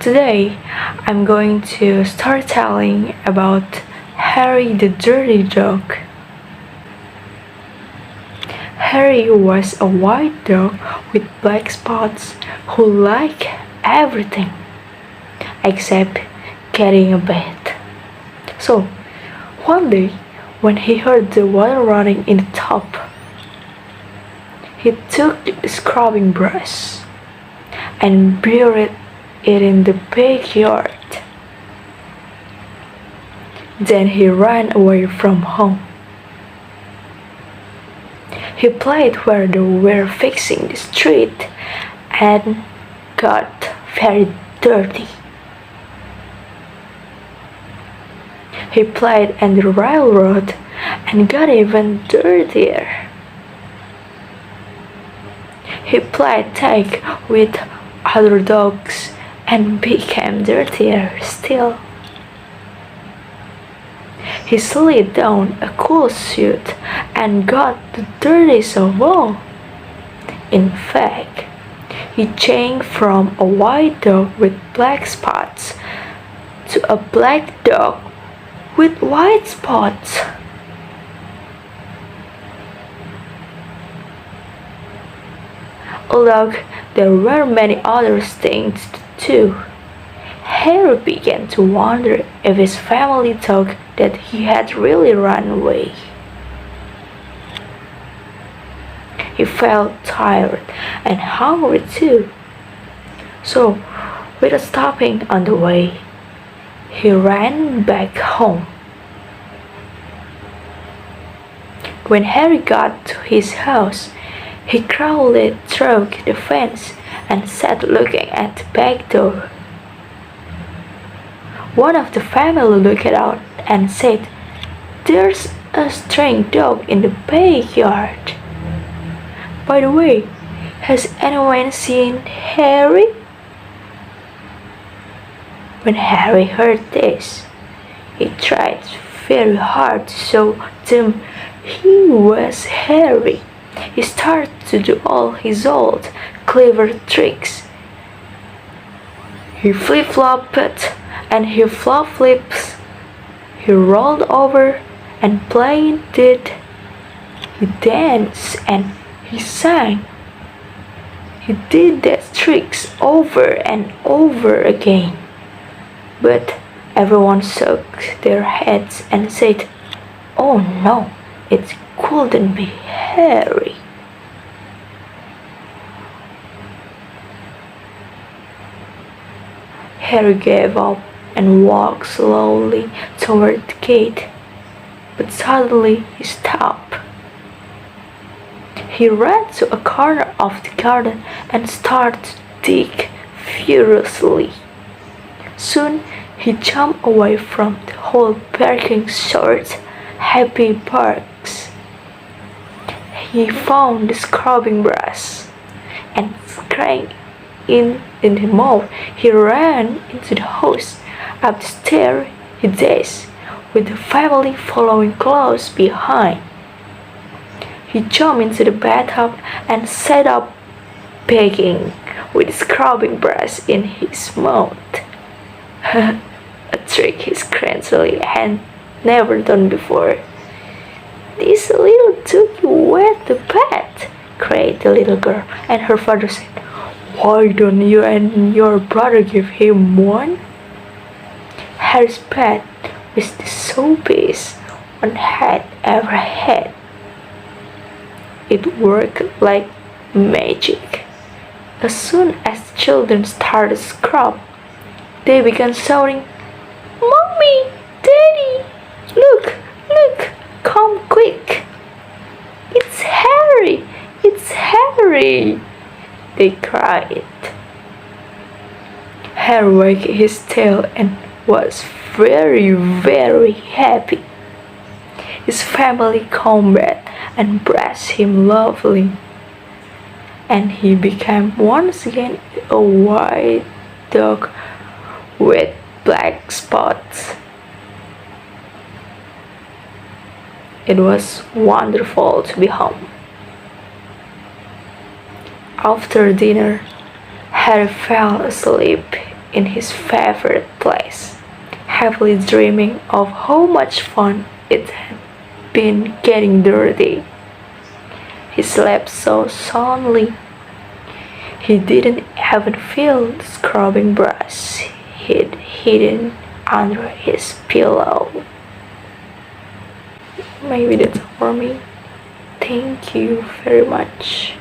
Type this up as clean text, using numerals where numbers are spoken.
Today, I'm going to start telling about Harry the Dirty Dog. Harry was a white dog with black spots who liked everything except getting a bath. So, one day, when he heard the water running in the tub, he took the scrubbing brush and buried it in the backyard. Then he ran away from home. He played where they were fixing the street and got very dirty. He played on the railroad and got even dirtier. He played tag with other dogs and became dirtier still. He slid down a cool suit and got the dirtiest of all. In fact, he changed from a white dog with black spots to a black dog with white spots. Although there were many other things too, Harry began to wonder if his family thought that he had really run away. He felt tired and hungry too. So, without stopping on the way, he ran back home. When Harry got to his house, he crawled through the fence and sat looking at the back door. One of the family looked out and said, "There's a strange dog in the backyard. By the way, has anyone seen Harry?" When Harry heard this, he tried very hard to show them he was Harry. He started to do all his old clever tricks. He flip-flopped and he flop-flips. He rolled over and played it. He danced and he sang. He did those tricks over and over again. But everyone shook their heads and said, "Oh no, it couldn't be Harry." Harry gave up and walked slowly toward the gate, but suddenly he stopped. He ran to a corner of the garden and started to dig furiously. Soon he jumped away from the whole barking short, happy barks. He found the scrubbing brush and screamed in the mouth. He ran into the house. Up the stairs he dashed, with the family following close behind. He jumped into the bathtub and sat up begging with the scrubbing brush in his mouth. A trick his grandson had never done before. "This little doggy wet the bed," cried the little girl, and her father said, "Why don't you and your brother give him one?" Harry's bed was the soapest one had ever had. It worked like magic. As soon as the children started to scrub, they began shouting, "Mommy! Daddy! Look! Look! Come quick! It's Harry! It's Harry!" they cried. Harry wagged his tail and was very, very happy. His family came back and brushed him lovely, and he became once again a white dog with black spots. It was wonderful to be home. After dinner, Harry fell asleep in his favorite place, happily dreaming of how much fun it had been getting dirty. He slept so soundly he didn't even feel the scrubbing brush he'd hidden under his pillow. Maybe that's all for me. Thank you very much.